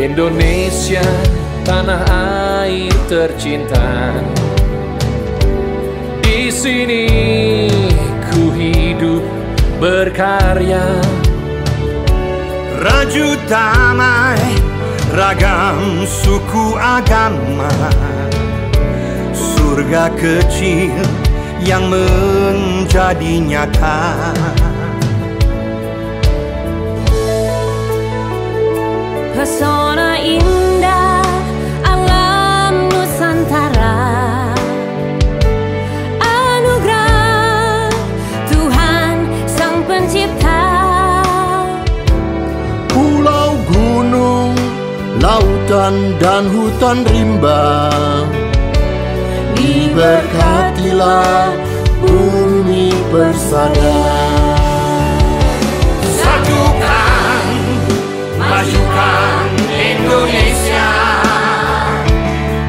Indonesia, tanah air tercinta. Di sini ku hidup berkarya. Raju damai, ragam suku agama. Surga kecil yang menjadi nyata. Pesona indah alam Nusantara, anugerah Tuhan Sang Pencipta. Pulau, gunung, lautan dan hutan rimba, diberkatilah bumi persada. Satukan, majukan Indonesia,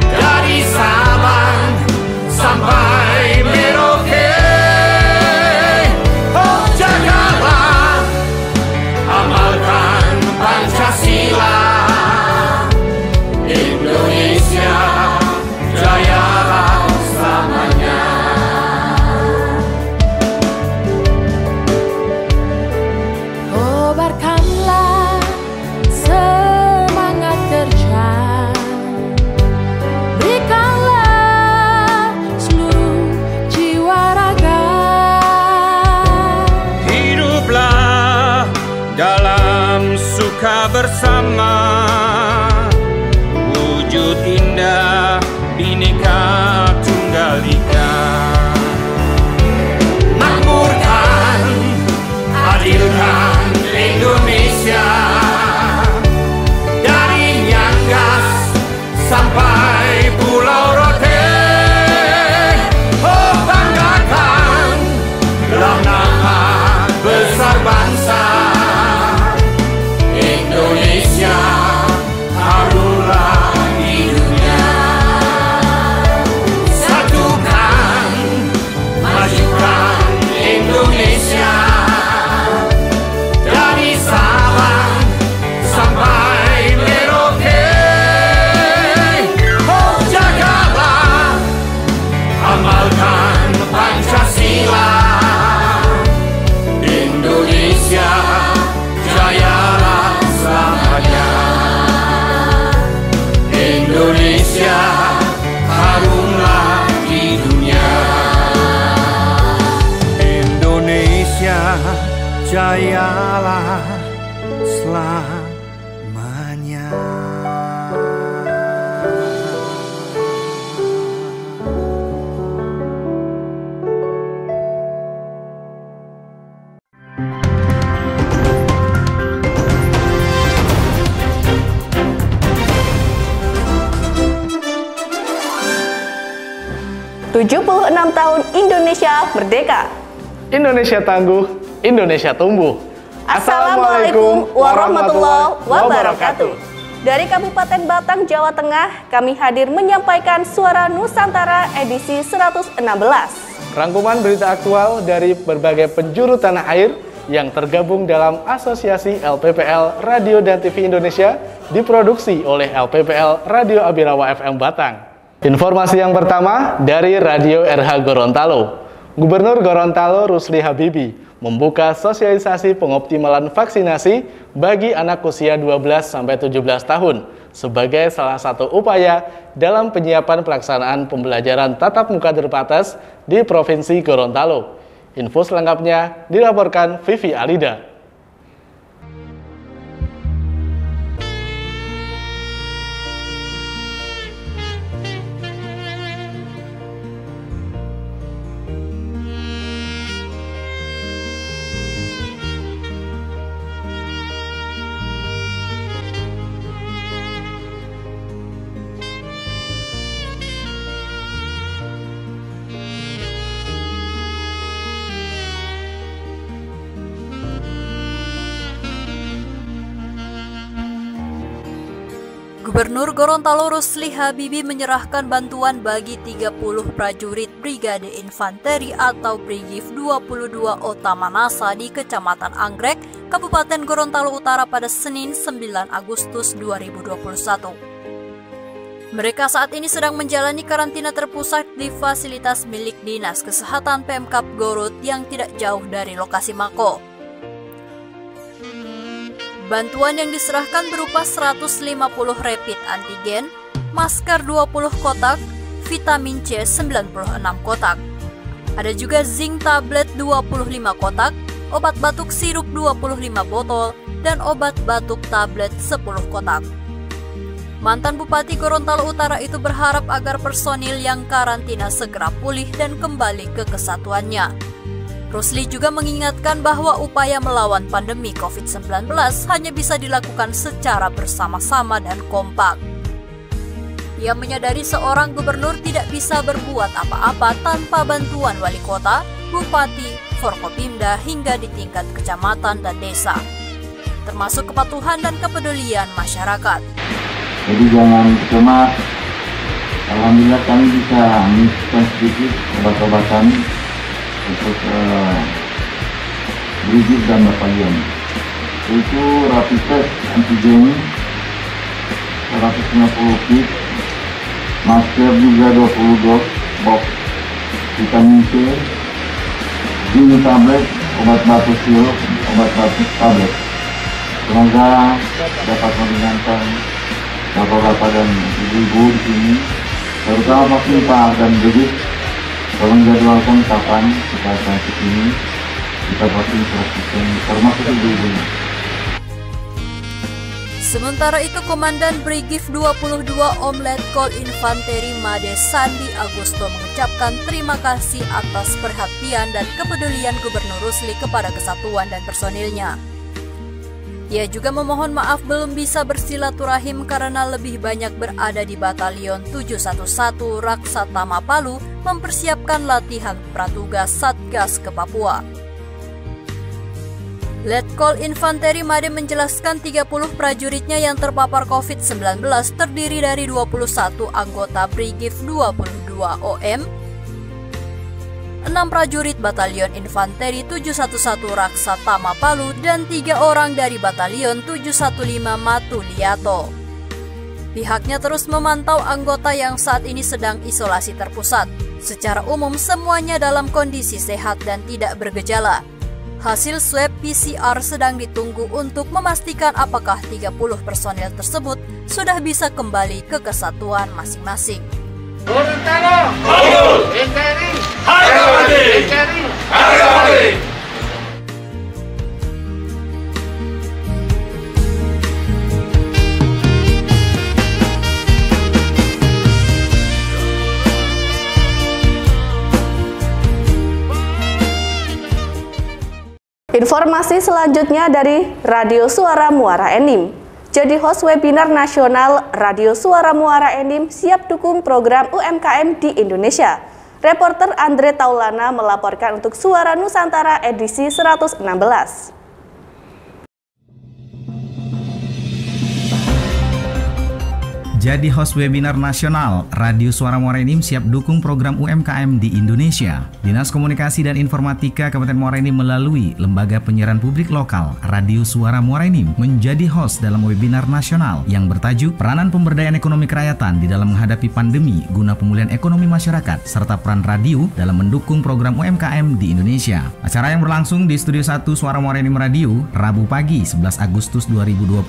dari Sabang sampai Merauke. Oh jagalah, amalkan Pancasila. Indonesia jayalah selamanya. Kobarkanlah semangat kerja, berikanlah seluruh jiwa raga. Hiduplah dalam suka bersama, wujud indah Bhinneka Tunggal Ika. Makmurkan, adilkan Indonesia, dari Nyanggas sampai Pulau Rote. Oh banggakan nama besar bangsa Indonesia, harumlah di dunia. Satukan, majukan Indonesia, dari Sabang sampai Merauke. Oh jagalah, amalkan Pancasila. Indonesia jayalah selamanya. Indonesia harumlah di dunia. Indonesia jayalah selamanya. ...76 tahun Indonesia merdeka. Indonesia tangguh, Indonesia tumbuh. Assalamualaikum warahmatullahi wabarakatuh. Dari Kabupaten Batang, Jawa Tengah, kami hadir menyampaikan Suara Nusantara edisi 116. Rangkuman berita aktual dari berbagai penjuru tanah air yang tergabung dalam Asosiasi LPPL Radio dan TV Indonesia, diproduksi oleh LPPL Radio Abirawa FM Batang. Informasi yang pertama dari Radio RH Gorontalo. Gubernur Gorontalo Rusli Habibie membuka sosialisasi pengoptimalan vaksinasi bagi anak usia 12-17 tahun sebagai salah satu upaya dalam penyiapan pelaksanaan pembelajaran tatap muka terbatas di Provinsi Gorontalo. Info selengkapnya dilaporkan Vivi Alida. Gubernur Gorontalo Rusli Habibie menyerahkan bantuan bagi 30 prajurit Brigade Infanteri atau Brigif 22 Otamanasa di Kecamatan Anggrek, Kabupaten Gorontalo Utara pada Senin 9 Agustus 2021. Mereka saat ini sedang menjalani karantina terpusat di fasilitas milik Dinas Kesehatan Pemkab Garut yang tidak jauh dari lokasi Mako. Bantuan yang diserahkan berupa 150 rapid antigen, masker 20 kotak, vitamin C 96 kotak. Ada juga zinc tablet 25 kotak, obat batuk sirup 25 botol, dan obat batuk tablet 10 kotak. Mantan Bupati Gorontalo Utara itu berharap agar personil yang karantina segera pulih dan kembali ke kesatuannya. Rusli juga mengingatkan bahwa upaya melawan pandemi COVID-19 hanya bisa dilakukan secara bersama-sama dan kompak. Ia menyadari seorang gubernur tidak bisa berbuat apa-apa tanpa bantuan wali kota, bupati, forkopimda hingga di tingkat kecamatan dan desa, termasuk kepatuhan dan kepedulian masyarakat. Jadi jangan cemas. Alhamdulillah kami bisa menyisihkan sedikit obat-obatan untuk brigif dan batalion. Itu rapid test antigen 150 kit, masker juga 20 box, vitamin C, zinc tablet, obat batuk sirup, obat batuk tablet. Semoga dapat meringankan bapak-bapak dan ibu-ibu di sini, terutama vaksin Pak dan brigif. Tolong jadwalkan kapan kita akan ke sini, kita vaksin 100%, termasuk ibu-ibunya. Sementara itu, Komandan Brigif 22 Letkol Infanteri Made Sandi Agusto mengucapkan terima kasih atas perhatian dan kepedulian Gubernur Rusli kepada kesatuan dan personilnya. Ia juga memohon maaf belum bisa bersilaturahim karena lebih banyak berada di Batalion 711 Raksatama Palu mempersiapkan latihan pratugas Satgas ke Papua. Letkol Infanteri Made menjelaskan 30 prajuritnya yang terpapar COVID-19 terdiri dari 21 anggota Brigif 22 OM, 6 prajurit Batalion Infanteri 711 Raksatama Palu, dan 3 orang dari Batalion 715 Matuliato. Pihaknya terus memantau anggota yang saat ini sedang isolasi terpusat. Secara umum semuanya dalam kondisi sehat dan tidak bergejala. Hasil swab PCR sedang ditunggu untuk memastikan apakah 30 personel tersebut sudah bisa kembali ke kesatuan masing-masing. Gorontalo, NKRI, harga mati, NKRI, harga mati. Informasi selanjutnya dari Radio Suara Muara Enim. Jadi host webinar nasional Radio Suara Muara Enim siap dukung program UMKM di Indonesia. Reporter Andre Taulana melaporkan untuk Suara Nusantara edisi 116. Jadi host webinar nasional, Radio Suara Muara Enim siap dukung program UMKM di Indonesia. Dinas Komunikasi dan Informatika Kabupaten Muara Enim melalui Lembaga Penyiaran Publik Lokal Radio Suara Muara Enim menjadi host dalam webinar nasional yang bertajuk Peranan Pemberdayaan Ekonomi Kerakyatan di dalam menghadapi pandemi guna pemulihan ekonomi masyarakat serta peran radio dalam mendukung program UMKM di Indonesia. Acara yang berlangsung di Studio 1 Suara Muara Enim Radio Rabu pagi 11 Agustus 2021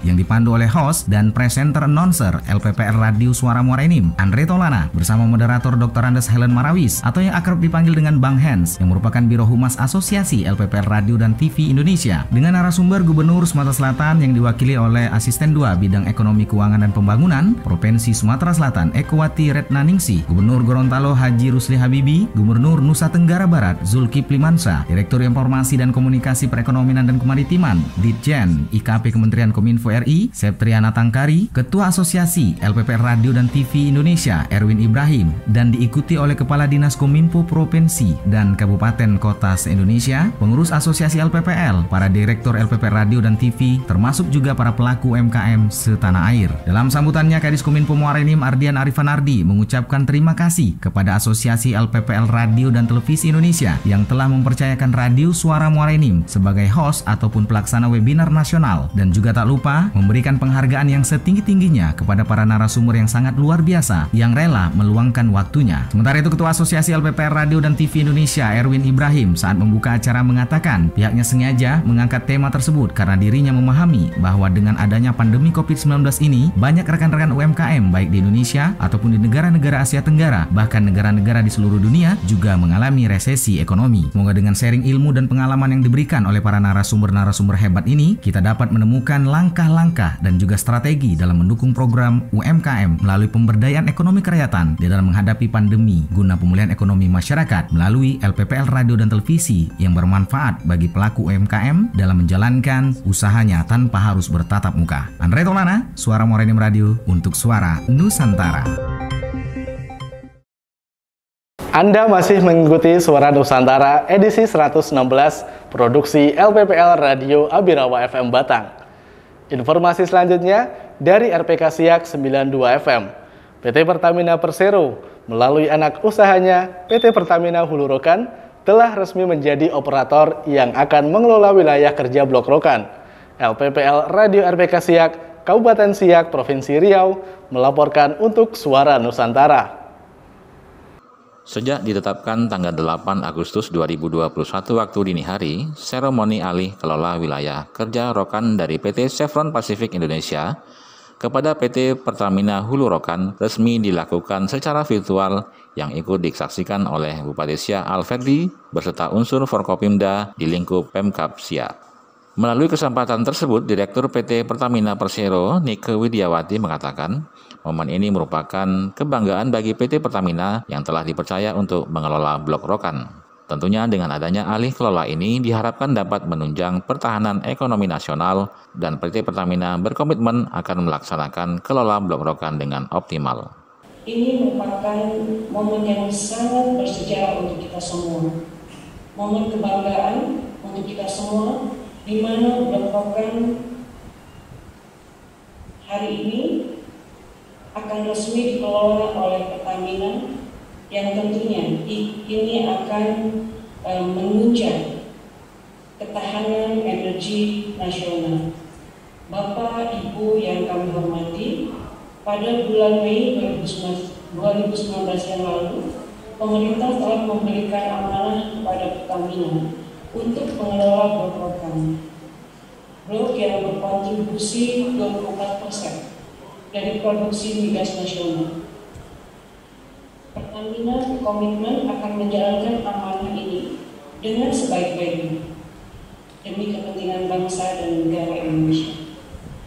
yang dipandu oleh host dan presenter announcer LPPR Radio Suara Muara Enim Andre Taulana bersama moderator Dr. Andes Helen Marawis atau yang akrab dipanggil dengan Bang Hens yang merupakan Biro Humas Asosiasi LPPR Radio dan TV Indonesia dengan narasumber Gubernur Sumatera Selatan yang diwakili oleh Asisten 2 Bidang Ekonomi Keuangan dan Pembangunan Provinsi Sumatera Selatan Ekowati Retnaningsih, Gubernur Gorontalo Haji Rusli Habibie, Gubernur Nusa Tenggara Barat Zulkifli Mansyah, Direktur Informasi dan Komunikasi Perekonomian dan Kemaritiman Ditjen IKP Kementerian Kominfo RI Septriana Tangkari, Ketua Asosiasi Asosiasi LPPL Radio dan TV Indonesia Erwin Ibrahim dan diikuti oleh Kepala Dinas Kominfo Provinsi dan Kabupaten Kota se-Indonesia, pengurus Asosiasi LPPL, para Direktur LPPL Radio dan TV, termasuk juga para pelaku UMKM setanah air. Dalam sambutannya, Kadis Kominfo Muara Enim Ardian Arifanardi mengucapkan terima kasih kepada Asosiasi LPPL Radio dan Televisi Indonesia yang telah mempercayakan Radio Suara Muara Enim sebagai host ataupun pelaksana webinar nasional, dan juga tak lupa memberikan penghargaan yang setinggi-tingginya kepada para narasumber yang sangat luar biasa yang rela meluangkan waktunya. Sementara itu, Ketua Asosiasi LPPL Radio dan TV Indonesia Erwin Ibrahim saat membuka acara mengatakan pihaknya sengaja mengangkat tema tersebut karena dirinya memahami bahwa dengan adanya pandemi COVID-19 ini, banyak rekan-rekan UMKM baik di Indonesia ataupun di negara-negara Asia Tenggara, bahkan negara-negara di seluruh dunia juga mengalami resesi ekonomi. Semoga dengan sharing ilmu dan pengalaman yang diberikan oleh para narasumber-narasumber hebat ini, kita dapat menemukan langkah-langkah dan juga strategi dalam mendukung program UMKM melalui pemberdayaan ekonomi kerakyatan di dalam menghadapi pandemi guna pemulihan ekonomi masyarakat melalui LPPL Radio dan Televisi yang bermanfaat bagi pelaku UMKM dalam menjalankan usahanya tanpa harus bertatap muka. Andre Tolana, Suara Muara Enim Radio untuk Suara Nusantara. Anda masih mengikuti Suara Nusantara edisi 116 produksi LPPL Radio Abirawa FM Batang. Informasi selanjutnya dari RPK Siak 92 FM. PT Pertamina Persero melalui anak usahanya PT Pertamina Hulu Rokan telah resmi menjadi operator yang akan mengelola wilayah kerja Blok Rokan. LPPL Radio RPK Siak Kabupaten Siak Provinsi Riau melaporkan untuk Suara Nusantara. Sejak ditetapkan tanggal 8 Agustus 2021 waktu dini hari, seremoni alih kelola wilayah kerja Rokan dari PT Chevron Pacific Indonesia kepada PT Pertamina Hulu Rokan resmi dilakukan secara virtual yang ikut disaksikan oleh Bupati Siak Alferdi beserta unsur Forkopimda di lingkup Pemkab Siak. Melalui kesempatan tersebut, Direktur PT Pertamina Persero, Nike Widiawati mengatakan, momen ini merupakan kebanggaan bagi PT Pertamina yang telah dipercaya untuk mengelola Blok Rokan. Tentunya dengan adanya alih kelola ini diharapkan dapat menunjang pertahanan ekonomi nasional dan PT Pertamina berkomitmen akan melaksanakan kelola Blok Rokan dengan optimal. Ini merupakan momen yang sangat bersejarah untuk kita semua. Momen kebanggaan untuk kita semua, di mana Blok Rokan hari ini akan resmi dikelola oleh Pertamina yang tentunya ini akan menunjang ketahanan energi nasional. Bapak Ibu yang kami hormati, pada bulan Mei 2019 yang lalu, pemerintah telah memberikan amanah kepada Pertamina untuk mengelola Blok Rokan. Blok yang berkontribusi 24% dari produksi migas nasional. Pertamina berkomitmen akan menjalankan amanah ini dengan sebaik-baiknya demi kepentingan bangsa dan negara Indonesia.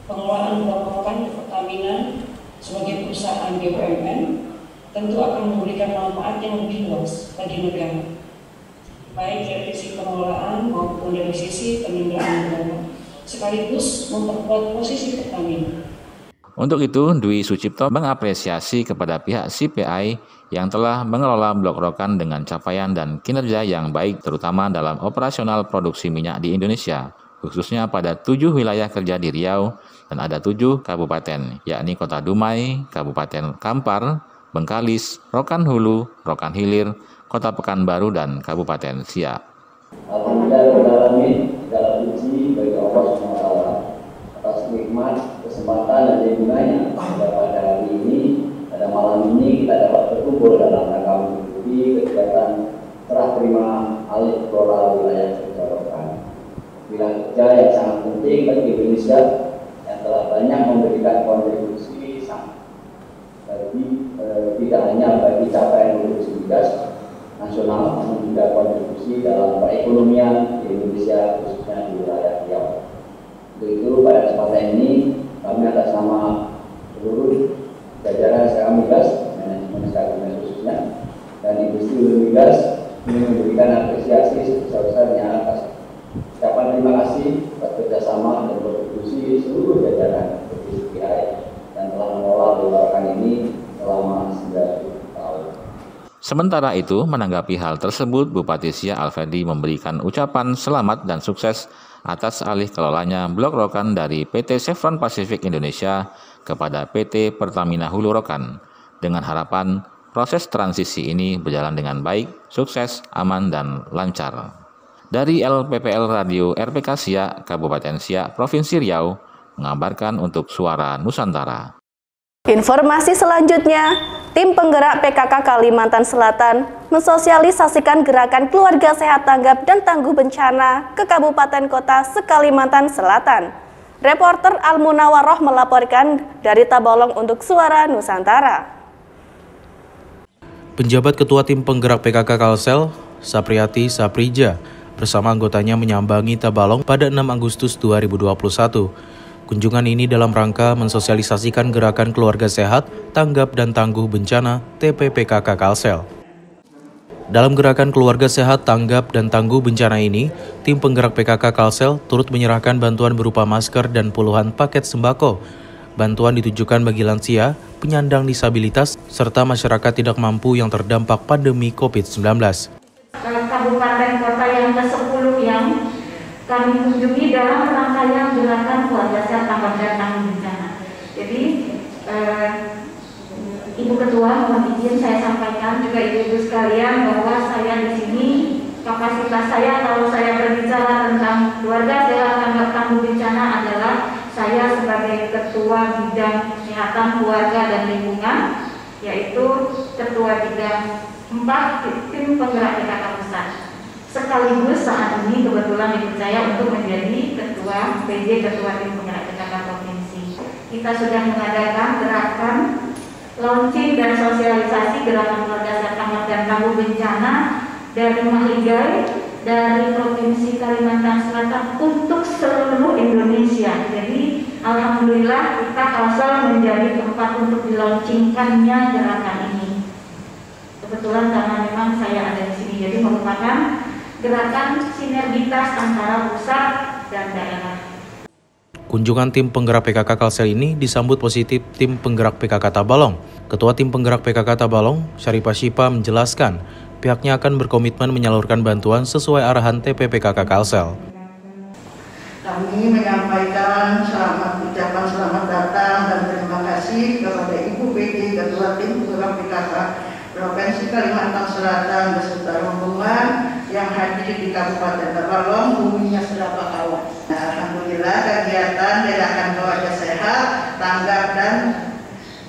Pengelolaan Blok Rokan ke Pertamina sebagai perusahaan BUMN tentu akan memberikan manfaat yang lebih luas bagi negara, baik dari sisi pengelolaan maupun dari sisi penundaan negara, sekaligus memperkuat posisi Pertamina. Untuk itu, Dwi Sucipto mengapresiasi kepada pihak CPI yang telah mengelola Blok Rokan dengan capaian dan kinerja yang baik terutama dalam operasional produksi minyak di Indonesia, khususnya pada 7 wilayah kerja di Riau dan ada 7 kabupaten, yakni Kota Dumai, Kabupaten Kampar, Bengkalis, Rokan Hulu, Rokan Hilir, Kota Pekanbaru, dan Kabupaten Siak. Alhamdulillah mengalami segala puji bagi Allah SWT atas nikmat, kesempatan dan lindungannya pada hari ini, pada malam ini kita dapat berkumpul dalam rangka mengikuti kegiatan serah terima alih kelola wilayah kerja Rokan. Wilayah kerja yang sangat penting bagi Indonesia yang telah banyak memberikan kontribusi bagi tidak hanya bagi capaian produksi migas nasional, namun juga kontribusi dalam perekonomian di Indonesia khususnya di wilayah Riau. Untuk itu pada kesempatan ini kami atas nama seluruh jajaran SK Migas, manajemen SK Migas khususnya, dan industri hulu migas ingin memberikan apresiasi sebesar-besarnya atas ucapan terima kasih atas kerjasama dan kontribusi seluruh jajaran CPI yang telah mengelola Sementara itu, menanggapi hal tersebut, Bupati Siak Alfedi memberikan ucapan selamat dan sukses atas alih kelolanya Blok Rokan dari PT Chevron Pacific Indonesia kepada PT Pertamina Hulu Rokan, dengan harapan proses transisi ini berjalan dengan baik, sukses, aman, dan lancar. Dari LPPL Radio RPK Siak, Kabupaten Siak, Provinsi Riau, mengabarkan untuk Suara Nusantara. Informasi selanjutnya, tim penggerak PKK Kalimantan Selatan mensosialisasikan gerakan keluarga sehat tanggap dan tangguh bencana ke kabupaten kota se-Kalimantan Selatan. Reporter Al-Munawaroh melaporkan dari Tabalong untuk Suara Nusantara. Penjabat Ketua Tim Penggerak PKK Kalsel, Sapriati Saprija, bersama anggotanya menyambangi Tabalong pada 6 Agustus 2021. Kunjungan ini dalam rangka mensosialisasikan gerakan keluarga sehat, tanggap dan tangguh bencana TPPKK Kalsel. Dalam gerakan keluarga sehat, tanggap dan tangguh bencana ini, tim penggerak PKK Kalsel turut menyerahkan bantuan berupa masker dan puluhan paket sembako. Bantuan ditujukan bagi lansia, penyandang disabilitas, serta masyarakat tidak mampu yang terdampak pandemi COVID-19. Kabupaten kota yang ke-10 yang kami kunjungi dalam rangkaian gerakan keluarga sehat tanggap dan tangguh bencana. Jadi Ibu Ketua, mohon izin saya sampaikan juga ibu-ibu sekalian bahwa saya di sini kapasitas saya kalau saya berbicara tentang keluarga sehat tanggap tangguh bencana adalah saya sebagai Ketua Bidang Kesehatan Keluarga dan Lingkungan, yaitu Ketua Bidang 4 tim penggerak PKK Pusat. Sekaligus saat ini kebetulan dipercaya untuk menjadi Ketua PJ Ketua Tim Penggerak PKK Provinsi. Kita sudah mengadakan gerakan launching dan sosialisasi gerakan keluarga sehat tanggap dan tangguh bencana dari Mahligai, dari Provinsi Kalimantan Selatan untuk seluruh Indonesia. Jadi alhamdulillah kita Kalsel menjadi tempat untuk dilaunchingkannya gerakan ini. Kebetulan karena memang saya ada di sini, jadi merupakan gerakan sinergitas antara pusat dan daerah. Kunjungan tim penggerak PKK Kalsel ini disambut positif tim penggerak PKK Tabalong. Ketua tim penggerak PKK Tabalong, Syarifah Syifa menjelaskan, pihaknya akan berkomitmen menyalurkan bantuan sesuai arahan TPPKK Kalsel. Kami menyampaikan ucapan selamat datang dan terima kasih kepada Ibu PD Ketua Tim Penggerak PKK Provinsi Kalimantan Selatan beserta rombongan yang hadir di Kabupaten Tabalong, buminya Sedapa Kawan. Alhamdulillah kegiatan gerakan keluarga sehat, tanggap dan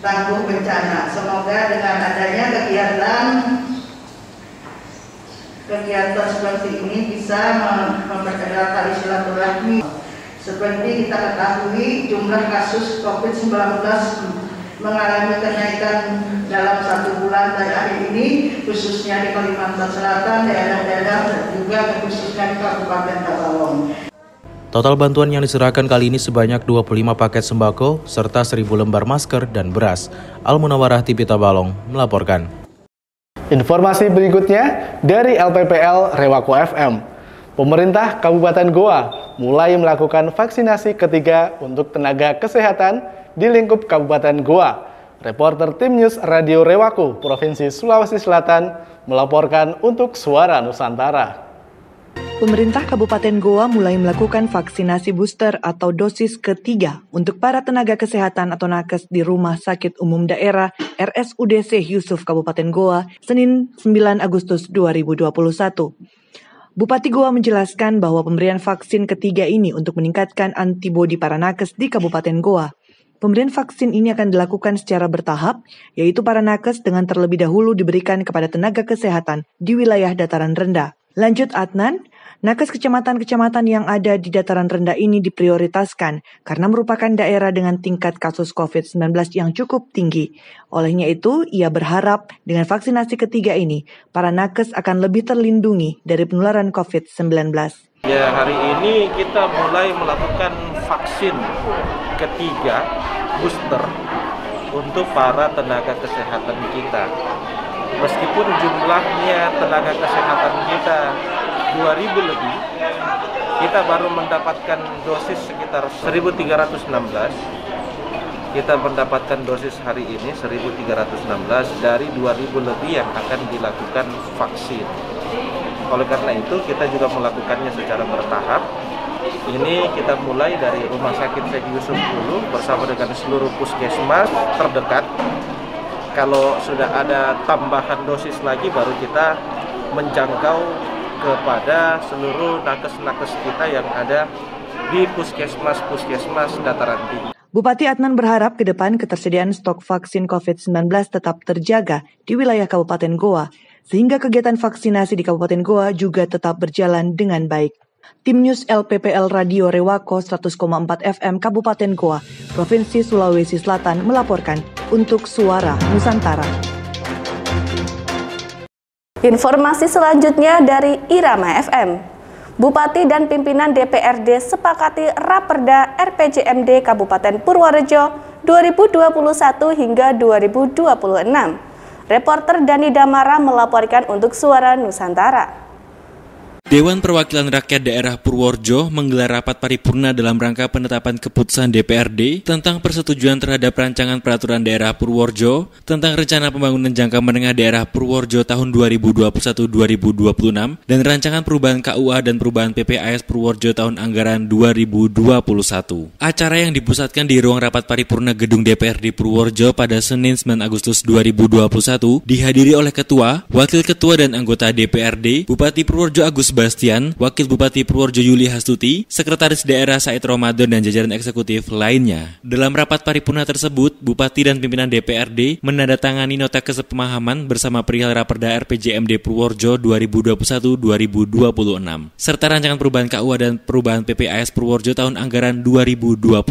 tangguh bencana. Semoga dengan adanya kegiatan seperti ini bisa memperkerat tali silaturahmi. Seperti kita ketahui, jumlah kasus COVID-19 mengalami kenaikan dalam 1 bulan terakhir ini, khususnya di Kalimantan Selatan, daerah-daerah dan juga khususnya di Kabupaten Tabalong. Total bantuan yang diserahkan kali ini sebanyak 25 paket sembako serta 1.000 lembar masker dan beras. Al-Munawarah TV Tabalong melaporkan. Informasi berikutnya dari LPPL Rewako FM. Pemerintah Kabupaten Goa mulai melakukan vaksinasi ketiga untuk tenaga kesehatan di lingkup Kabupaten Goa. Reporter Tim News Radio Rewako, Provinsi Sulawesi Selatan, melaporkan untuk Suara Nusantara. Pemerintah Kabupaten Goa mulai melakukan vaksinasi booster atau dosis ketiga untuk para tenaga kesehatan atau nakes di Rumah Sakit Umum Daerah RSUD Syekh Yusuf Kabupaten Goa, Senin 9 Agustus 2021. Bupati Goa menjelaskan bahwa pemberian vaksin ketiga ini untuk meningkatkan antibodi para nakes di Kabupaten Goa. Pemberian vaksin ini akan dilakukan secara bertahap, yaitu para nakes dengan terlebih dahulu diberikan kepada tenaga kesehatan di wilayah dataran rendah. Lanjut Adnan, nakes kecamatan-kecamatan yang ada di dataran rendah ini diprioritaskan karena merupakan daerah dengan tingkat kasus COVID-19 yang cukup tinggi. Olehnya itu, ia berharap dengan vaksinasi ketiga ini, para nakes akan lebih terlindungi dari penularan COVID-19. Ya, hari ini kita mulai melakukan vaksin ketiga booster untuk para tenaga kesehatan kita. Meskipun jumlahnya tenaga kesehatan kita 2.000 lebih, kita baru mendapatkan dosis sekitar 1.316. kita mendapatkan dosis hari ini 1.316 dari 2.000 lebih yang akan dilakukan vaksin. Oleh karena itu kita juga melakukannya secara bertahap. Ini kita mulai dari Rumah Sakit Syekh Yusuf dulu bersama dengan seluruh puskesmas terdekat. Kalau sudah ada tambahan dosis lagi baru kita menjangkau kepada seluruh nakes-nakes kita yang ada di puskesmas-puskesmas dataran tinggi. Bupati Adnan berharap ke depan ketersediaan stok vaksin COVID-19 tetap terjaga di wilayah Kabupaten Goa, sehingga kegiatan vaksinasi di Kabupaten Goa juga tetap berjalan dengan baik. Tim News LPPL Radio Rewako 100,4 FM Kabupaten Goa, Provinsi Sulawesi Selatan melaporkan untuk Suara Nusantara. Informasi selanjutnya dari Irama FM. Bupati dan pimpinan DPRD sepakati Raperda RPJMD Kabupaten Purworejo 2021 hingga 2026. Reporter Dani Damara melaporkan untuk Suara Nusantara. Dewan Perwakilan Rakyat Daerah Purworejo menggelar rapat paripurna dalam rangka penetapan keputusan DPRD tentang persetujuan terhadap rancangan peraturan daerah Purworejo tentang rencana pembangunan jangka menengah daerah Purworejo tahun 2021-2026 dan rancangan perubahan KUA dan perubahan PPAS Purworejo tahun anggaran 2021. Acara yang dipusatkan di ruang rapat paripurna gedung DPRD Purworejo pada Senin 9 Agustus 2021 dihadiri oleh Ketua, Wakil Ketua dan anggota DPRD, Bupati Purworejo Agus Bastian, Wakil Bupati Purworejo Yuli Hastuti, Sekretaris Daerah Said Ramadan dan jajaran eksekutif lainnya. Dalam rapat paripurna tersebut, Bupati dan pimpinan DPRD menandatangani nota kesepemahaman bersama perihal Raperda RPJMD Purworejo 2021-2026 serta rancangan perubahan KUA dan perubahan PPAS Purworejo tahun anggaran 2021.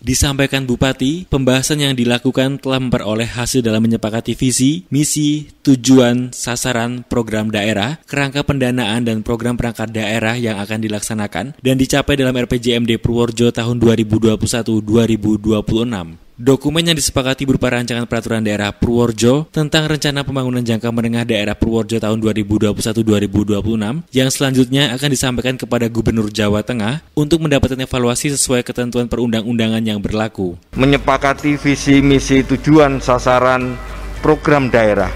Disampaikan Bupati, pembahasan yang dilakukan telah memperoleh hasil dalam menyepakati visi, misi, tujuan, sasaran, program daerah, kerangka pendanaan dan program perangkat daerah yang akan dilaksanakan dan dicapai dalam RPJMD Purworejo tahun 2021-2026. Dokumen yang disepakati berupa rancangan peraturan daerah Purworejo tentang rencana pembangunan jangka menengah daerah Purworejo tahun 2021-2026 yang selanjutnya akan disampaikan kepada Gubernur Jawa Tengah untuk mendapatkan evaluasi sesuai ketentuan perundang-undangan yang berlaku. Menyepakati visi, misi, tujuan, sasaran, program daerah,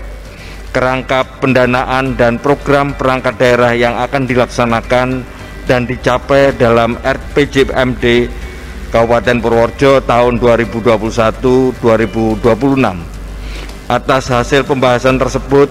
kerangka pendanaan dan program perangkat daerah yang akan dilaksanakan dan dicapai dalam RPJMD Kabupaten Purworejo tahun 2021-2026. Atas hasil pembahasan tersebut,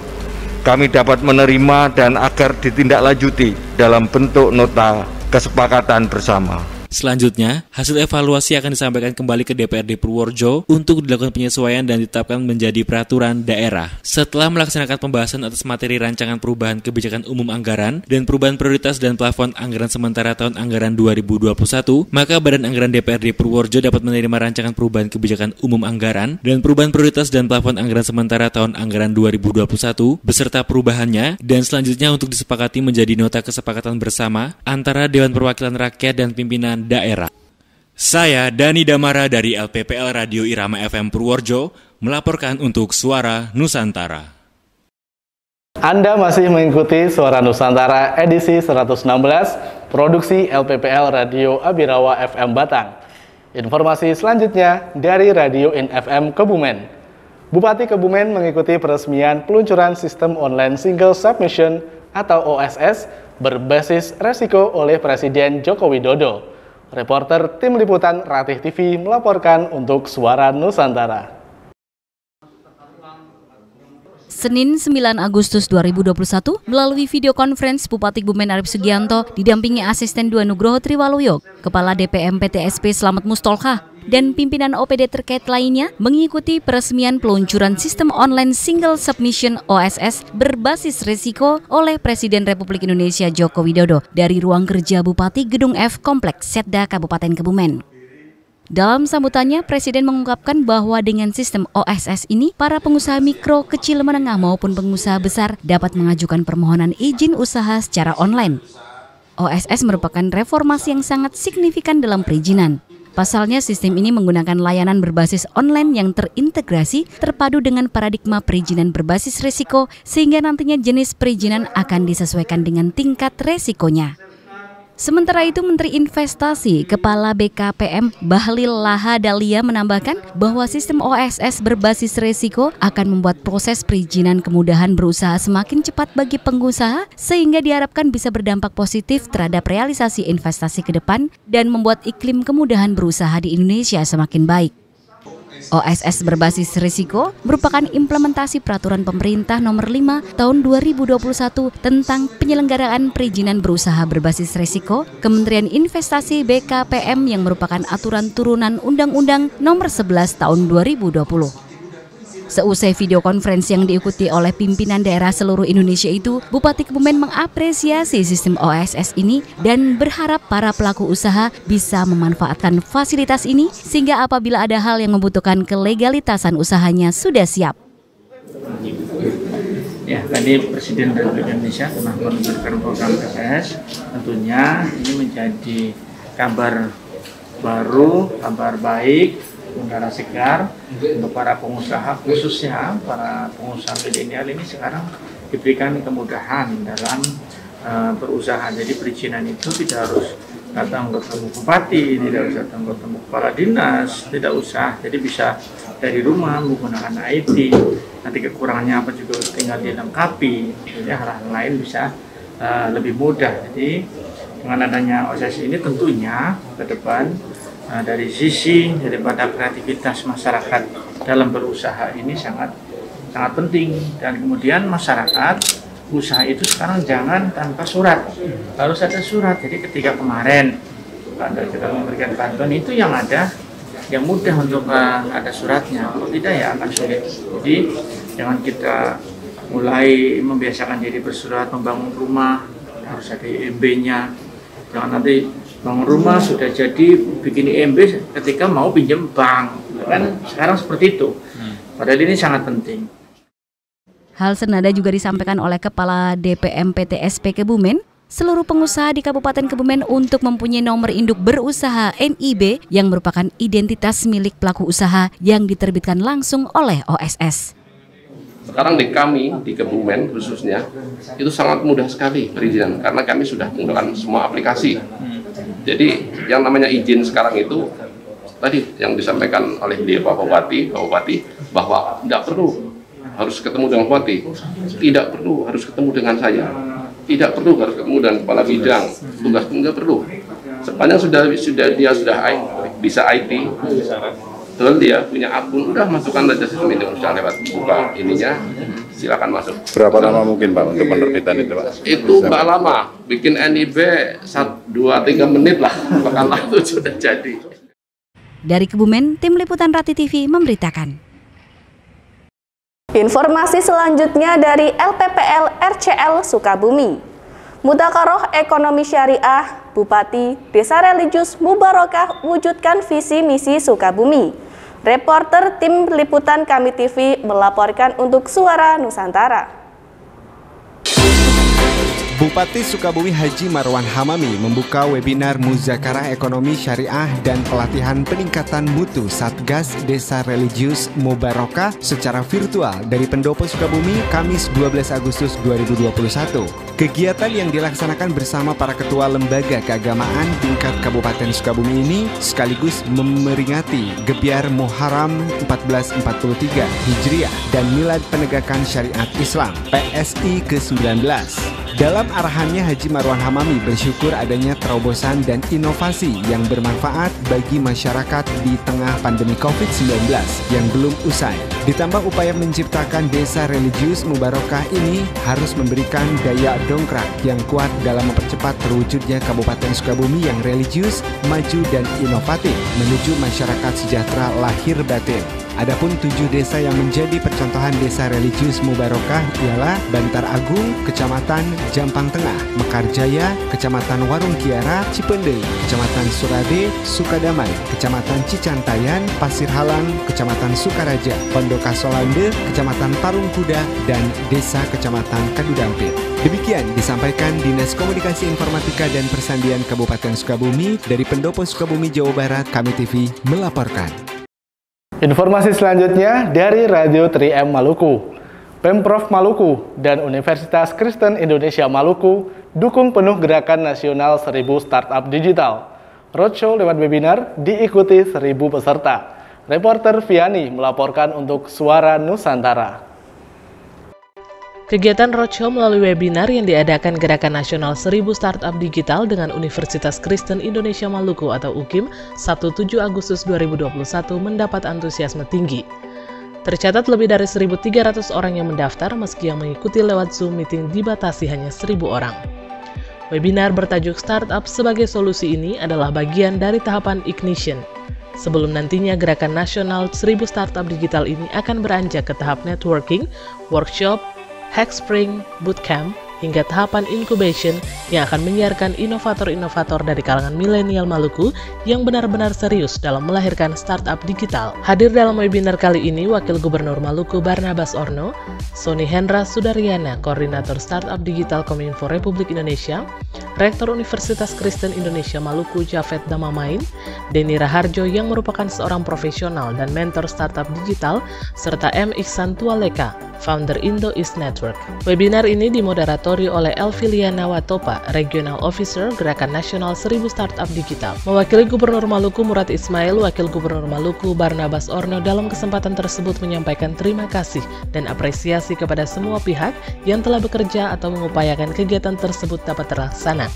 kami dapat menerima dan agar ditindaklanjuti dalam bentuk nota kesepakatan bersama. Selanjutnya, hasil evaluasi akan disampaikan kembali ke DPRD Purworejo untuk dilakukan penyesuaian dan ditetapkan menjadi peraturan daerah. Setelah melaksanakan pembahasan atas materi rancangan perubahan kebijakan umum anggaran dan perubahan prioritas dan plafon anggaran sementara tahun anggaran 2021, maka Badan Anggaran DPRD Purworejo dapat menerima rancangan perubahan kebijakan umum anggaran dan perubahan prioritas dan plafon anggaran sementara tahun anggaran 2021 beserta perubahannya dan selanjutnya untuk disepakati menjadi nota kesepakatan bersama antara Dewan Perwakilan Rakyat dan pimpinan daerah. Saya Dani Damara dari LPPL Radio Irama FM Purworejo melaporkan untuk Suara Nusantara. Anda masih mengikuti Suara Nusantara edisi 116 produksi LPPL Radio Abirawa FM Batang. Informasi selanjutnya dari Radio In FM Kebumen. Bupati Kebumen mengikuti peresmian peluncuran sistem online single submission atau OSS berbasis resiko oleh Presiden Joko Widodo. Reporter Tim Liputan Ratih TV melaporkan untuk Suara Nusantara. Senin 9 Agustus 2021, melalui video conference Bupati Kebumen Arif Sugianto didampingi Asisten 2 Nugroho Triwaluyo, Kepala DPM PTSP Slamet Mustolkah, dan pimpinan OPD terkait lainnya mengikuti peresmian peluncuran sistem online single submission OSS berbasis risiko oleh Presiden Republik Indonesia Joko Widodo dari ruang kerja Bupati Gedung F Kompleks Setda Kabupaten Kebumen. Dalam sambutannya, Presiden mengungkapkan bahwa dengan sistem OSS ini, para pengusaha mikro, kecil, menengah maupun pengusaha besar dapat mengajukan permohonan izin usaha secara online. OSS merupakan reformasi yang sangat signifikan dalam perizinan. Pasalnya, sistem ini menggunakan layanan berbasis online yang terintegrasi terpadu dengan paradigma perizinan berbasis risiko, sehingga nantinya jenis perizinan akan disesuaikan dengan tingkat resikonya. Sementara itu, Menteri Investasi Kepala BKPM Bahlil Lahadalia menambahkan bahwa sistem OSS berbasis resiko akan membuat proses perizinan kemudahan berusaha semakin cepat bagi pengusaha sehingga diharapkan bisa berdampak positif terhadap realisasi investasi ke depan dan membuat iklim kemudahan berusaha di Indonesia semakin baik. OSS berbasis risiko merupakan implementasi peraturan pemerintah nomor 5 tahun 2021 tentang penyelenggaraan perizinan berusaha berbasis risiko Kementerian Investasi BKPM yang merupakan aturan turunan Undang-Undang nomor 11 tahun 2020. Seusai video konferensi yang diikuti oleh pimpinan daerah seluruh Indonesia itu, Bupati Kebumen mengapresiasi sistem OSS ini dan berharap para pelaku usaha bisa memanfaatkan fasilitas ini sehingga apabila ada hal yang membutuhkan kelegalitasan usahanya sudah siap. Ya, tadi Presiden Republik Indonesia telah meluncurkan program OSS. Tentunya ini menjadi kabar baru, kabar baik, udara segar untuk para pengusaha, khususnya para pengusaha milenial ini sekarang diberikan kemudahan dalam berusaha. Jadi perizinan itu tidak harus datang bertemu bupati, tidak usah datang bertemu kepala dinas, tidak usah. Jadi bisa dari rumah menggunakan IT. Nanti kekurangannya apa juga tinggal dilengkapi. Jadi hal-hal lain bisa lebih mudah. Jadi dengan adanya OSS ini tentunya ke depan dari sisi daripada kreativitas masyarakat dalam berusaha ini sangat penting, dan kemudian masyarakat usaha itu sekarang jangan tanpa surat, harus ada surat. Jadi ketika kemarin kita memberikan bantuan itu yang ada yang mudah untuk ada suratnya, kalau tidak ya akan sulit. Jadi jangan kita mulai membiasakan diri bersurat, membangun rumah harus ada IMB-nya, jangan nanti bangun rumah sudah jadi bikin IMB ketika mau pinjam bank, kan sekarang seperti itu. Padahal ini sangat penting. Hal senada juga disampaikan oleh Kepala DPM PTSP Kebumen, seluruh pengusaha di Kabupaten Kebumen untuk mempunyai nomor induk berusaha NIB yang merupakan identitas milik pelaku usaha yang diterbitkan langsung oleh OSS. Sekarang di kami, di Kebumen khususnya, itu sangat mudah sekali perizinan karena kami sudah menggunakan semua aplikasi. Jadi yang namanya izin sekarang itu tadi yang disampaikan oleh Pak Bupati bahwa tidak perlu harus ketemu dengan Bupati, tidak perlu harus ketemu dengan saya, tidak perlu harus ketemu dengan kepala bidang, tugas tidak perlu. Sepanjang dia sudah bisa IT, betul dia punya akun, udah masukkan aja sistem ini usaha lewat buka ininya, silakan masuk. Berapa lama mungkin Pak untuk penerbitan itu Pak? Itu nggak lama, bikin NIB 2-3 menit lah, bahkan itu sudah jadi. Dari Kebumen, Tim Liputan Rati TV memberitakan. Informasi selanjutnya dari LPPL RCL Sukabumi. Mudzakarah Ekonomi Syariah, Bupati Desa Religius Mubarokah wujudkan visi misi Sukabumi. Reporter Tim Liputan Kami TV melaporkan untuk Suara Nusantara. Bupati Sukabumi Haji Marwan Hamami membuka webinar Mudzakarah Ekonomi Syariah dan pelatihan peningkatan mutu Satgas Desa Religius Mubarokah secara virtual dari Pendopo Sukabumi Kamis 12 Agustus 2021. Kegiatan yang dilaksanakan bersama para ketua lembaga keagamaan tingkat Kabupaten Sukabumi ini sekaligus memperingati Gebyar Muharram 1443 Hijriah dan Milad Penegakan Syariat Islam PSI ke-19. Dalam arahannya, Haji Marwan Hamami bersyukur adanya terobosan dan inovasi yang bermanfaat bagi masyarakat di tengah pandemi COVID-19 yang belum usai. Ditambah upaya menciptakan desa religius Mubarokah ini harus memberikan daya dongkrak yang kuat dalam mempercepat terwujudnya Kabupaten Sukabumi yang religius, maju dan inovatif menuju masyarakat sejahtera lahir batin. Adapun 7 desa yang menjadi percontohan desa religius Mubarokah ialah Bantar Agung, Kecamatan Jampang Tengah, Mekarjaya, Kecamatan Warung Kiara, Cipendei, Kecamatan Surade, Sukadamai, Kecamatan Cicantayan, Pasir Halang, Kecamatan Sukaraja, Pondok Kasolande, Kecamatan Parung Kuda, dan Desa Kecamatan Kadudampit. Demikian disampaikan Dinas Komunikasi Informatika dan Persandian Kabupaten Sukabumi. Dari Pendopo Sukabumi, Jawa Barat, Kami TV melaporkan. Informasi selanjutnya dari Radio 3M Maluku. Pemprov Maluku dan Universitas Kristen Indonesia Maluku dukung penuh gerakan nasional 1000 startup digital. Roadshow lewat webinar diikuti 1000 peserta. Reporter Viani melaporkan untuk Suara Nusantara. Kegiatan roadshow melalui webinar yang diadakan Gerakan Nasional 1000 Startup Digital dengan Universitas Kristen Indonesia Maluku atau UKIM 17 Agustus 2021 mendapat antusiasme tinggi. Tercatat lebih dari 1.300 orang yang mendaftar meski yang mengikuti lewat Zoom meeting dibatasi hanya 1.000 orang. Webinar bertajuk Startup sebagai solusi ini adalah bagian dari tahapan Ignition. Sebelum nantinya Gerakan Nasional 1000 Startup Digital ini akan beranjak ke tahap networking, workshop, Hackspring, Bootcamp, hingga tahapan incubation yang akan menyiarkan inovator-inovator dari kalangan milenial Maluku yang benar-benar serius dalam melahirkan startup digital. Hadir dalam webinar kali ini Wakil Gubernur Maluku Barnabas Orno, Soni Hendra Sudaryana, Koordinator Startup Digital Kominfo Republik Indonesia, Rektor Universitas Kristen Indonesia Maluku Jafet Damamain, Denny Raharjo yang merupakan seorang profesional dan mentor startup digital, serta M. Iksan Tualeka, founder Indo East Network. Webinar ini dimoderatori oleh Elviliana Watopa, Regional Officer Gerakan Nasional 1000 Startup Digital. Mewakili Gubernur Maluku Murad Ismail, Wakil Gubernur Maluku Barnabas Orno dalam kesempatan tersebut menyampaikan terima kasih dan apresiasi kepada semua pihak yang telah bekerja atau mengupayakan kegiatan tersebut dapat terlaksana.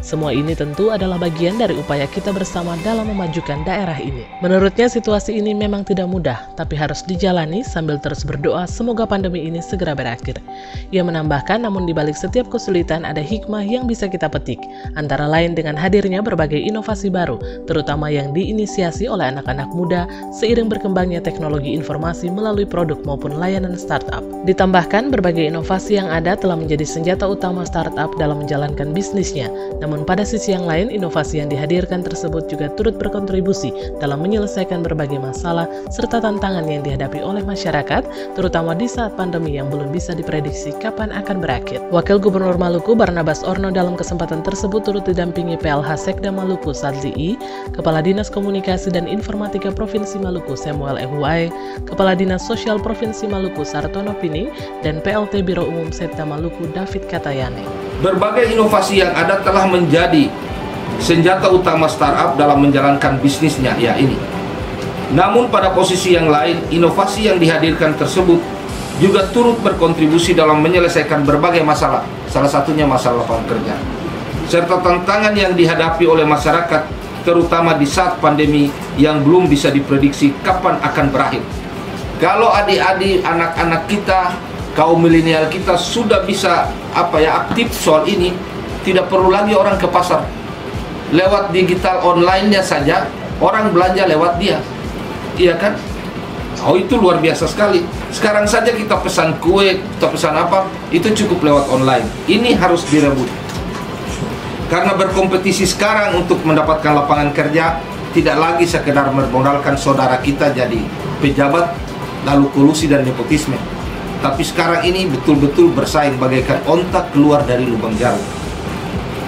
Semua ini tentu adalah bagian dari upaya kita bersama dalam memajukan daerah ini. Menurutnya situasi ini memang tidak mudah, tapi harus dijalani sambil terus berdoa semoga pandemi ini segera berakhir. Ia menambahkan, namun di balik setiap kesulitan ada hikmah yang bisa kita petik, antara lain dengan hadirnya berbagai inovasi baru, terutama yang diinisiasi oleh anak-anak muda seiring berkembangnya teknologi informasi melalui produk maupun layanan startup. Ditambahkan, berbagai inovasi yang ada telah menjadi senjata utama startup dalam menjalankan bisnisnya. Namun pada sisi yang lain, inovasi yang dihadirkan tersebut juga turut berkontribusi dalam menyelesaikan berbagai masalah serta tantangan yang dihadapi oleh masyarakat, terutama di saat pandemi yang belum bisa diprediksi kapan akan berakhir. Wakil Gubernur Maluku Barnabas Orno dalam kesempatan tersebut turut didampingi PLH Sekda Maluku Sadli I, Kepala Dinas Komunikasi dan Informatika Provinsi Maluku Samuel Ehuai, Kepala Dinas Sosial Provinsi Maluku Sartono Pining, dan PLT Biro Umum Sekda Maluku David Katayane. Berbagai inovasi yang ada telah menjadi senjata utama startup dalam menjalankan bisnisnya ya ini. Namun pada posisi yang lain, inovasi yang dihadirkan tersebut juga turut berkontribusi dalam menyelesaikan berbagai masalah, salah satunya masalah lapangan kerja, serta tantangan yang dihadapi oleh masyarakat, terutama di saat pandemi yang belum bisa diprediksi kapan akan berakhir. Kalau adik-adik, anak-anak kita, kaum milenial kita sudah bisa aktif soal ini, tidak perlu lagi orang ke pasar. Lewat digital online-nya saja orang belanja lewat dia. Iya kan? Oh, itu luar biasa sekali. Sekarang saja kita pesan kue, kita pesan apa, itu cukup lewat online. Ini harus direbut. Karena berkompetisi sekarang untuk mendapatkan lapangan kerja tidak lagi sekedar memodalkan saudara kita jadi pejabat lalu kolusi dan nepotisme. Tapi sekarang ini betul-betul bersaing bagaikan onta keluar dari lubang jarum.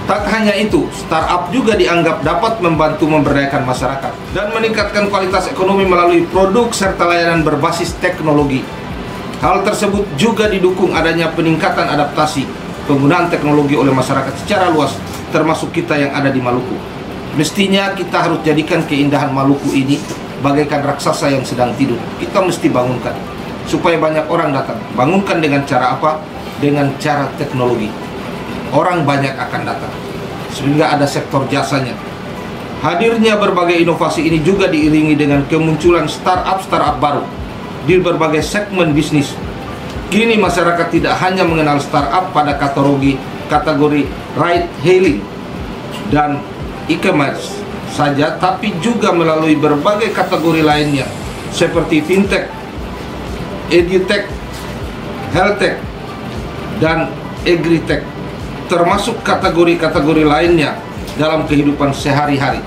Tak hanya itu, startup juga dianggap dapat membantu memberdayakan masyarakat dan meningkatkan kualitas ekonomi melalui produk serta layanan berbasis teknologi. Hal tersebut juga didukung adanya peningkatan adaptasi penggunaan teknologi oleh masyarakat secara luas, termasuk kita yang ada di Maluku. Mestinya kita harus jadikan keindahan Maluku ini bagaikan raksasa yang sedang tidur. Kita mesti bangunkan supaya banyak orang datang. Bangunkan dengan cara apa? Dengan cara teknologi. Orang banyak akan datang, sehingga ada sektor jasanya. Hadirnya berbagai inovasi ini juga diiringi dengan kemunculan startup baru di berbagai segmen bisnis. Kini masyarakat tidak hanya mengenal startup pada kategori ride hailing dan e-commerce saja, tapi juga melalui berbagai kategori lainnya seperti fintech, edutech, healthtech, dan agritech, termasuk kategori-kategori lainnya dalam kehidupan sehari-hari.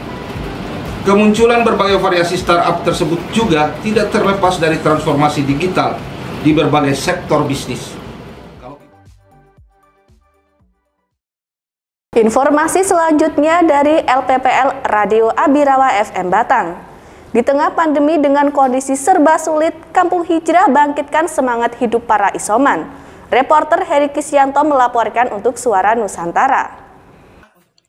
Kemunculan berbagai variasi startup tersebut juga tidak terlepas dari transformasi digital di berbagai sektor bisnis. Informasi selanjutnya dari LPPL Radio Abirawa FM Batang. Di tengah pandemi dengan kondisi serba sulit, Kampung Hijrah bangkitkan semangat hidup para isoman. Reporter Heri Kisyanto melaporkan untuk Suara Nusantara.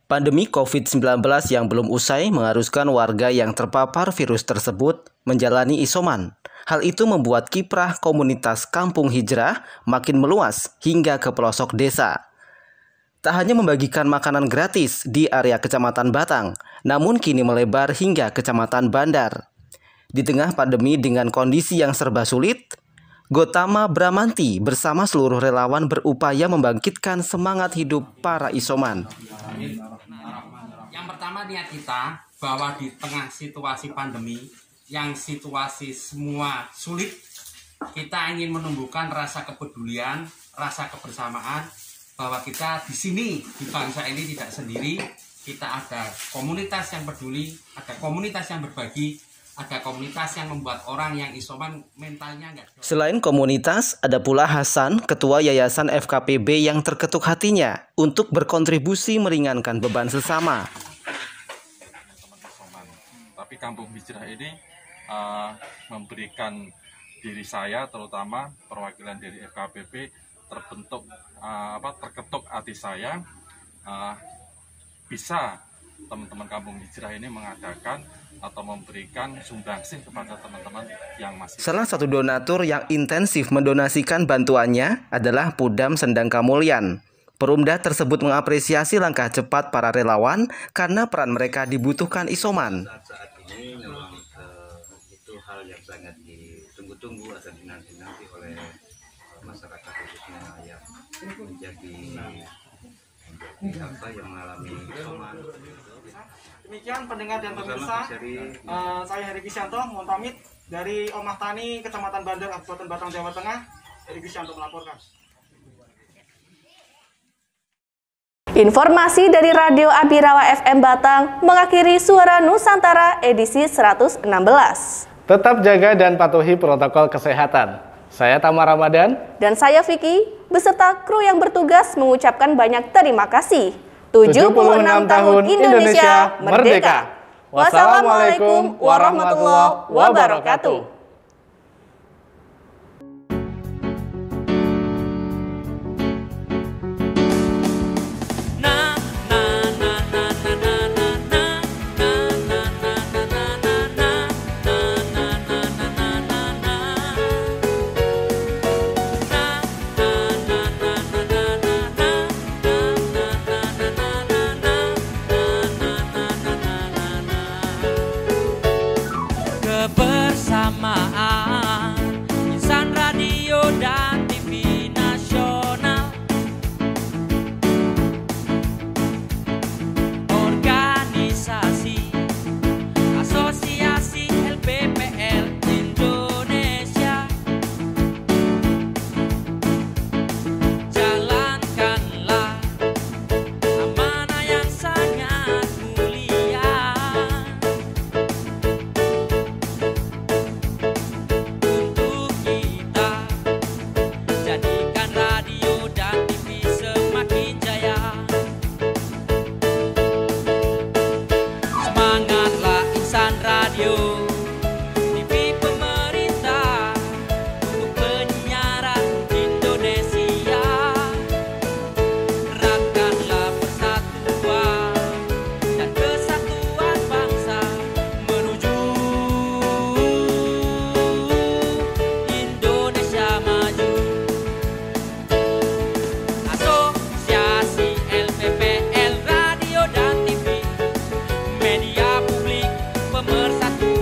Pandemi COVID-19 yang belum usai mengharuskan warga yang terpapar virus tersebut menjalani isoman. Hal itu membuat kiprah komunitas Kampung Hijrah makin meluas hingga ke pelosok desa. Tak hanya membagikan makanan gratis di area Kecamatan Batang, namun kini melebar hingga Kecamatan Bandar. Di tengah pandemi dengan kondisi yang serba sulit, Gotama Bramanti bersama seluruh relawan berupaya membangkitkan semangat hidup para isoman. Yang pertama niat kita bahwa di tengah situasi pandemi, yang situasi semua sulit, kita ingin menumbuhkan rasa kepedulian, rasa kebersamaan, bahwa kita di sini, di bangsa ini tidak sendiri, kita ada komunitas yang peduli, ada komunitas yang berbagi, ada komunitas yang membuat orang yang isoman mentalnya enggak. Selain komunitas, ada pula Hasan, Ketua Yayasan FKPB yang terketuk hatinya untuk berkontribusi meringankan beban sesama. Tapi Kampung Hijrah ini memberikan diri saya, terutama perwakilan dari FKPB, terketuk hati saya, bisa teman-teman Kampung Hijrah ini mengadakan atau memberikan sumbangsih kepada teman-teman yang masih. Salah satu donatur yang intensif mendonasikan bantuannya adalah Pudam Sendang Kamulyan. Perumda tersebut mengapresiasi langkah cepat para relawan karena peran mereka dibutuhkan isoman. Saat ini memang itu hal yang sangat ditunggu-tunggu atau dinanti-nanti oleh masyarakat, khususnya yang menjadi apa yang mengalami isoman. Demikian pendengar dan pemirsa, saya Heri Kisyanto mohon pamit dari Omah Tani, Kecamatan Bandar, Kabupaten Batang, Jawa Tengah. Heri Kisyanto melaporkan. Informasi dari Radio Abirawa FM Batang mengakhiri Suara Nusantara edisi 116. Tetap jaga dan patuhi protokol kesehatan. Saya Tama Ramadan. Dan saya Vicky, beserta kru yang bertugas mengucapkan banyak terima kasih. 76 tahun Indonesia Merdeka. Wassalamualaikum warahmatullahi wabarakatuh. Kebersamaan insan radio dan TV nasional, organisasi asosiasi LPPL Indonesia, jalankanlah amanah yang sangat mulia. Media publik pemersatu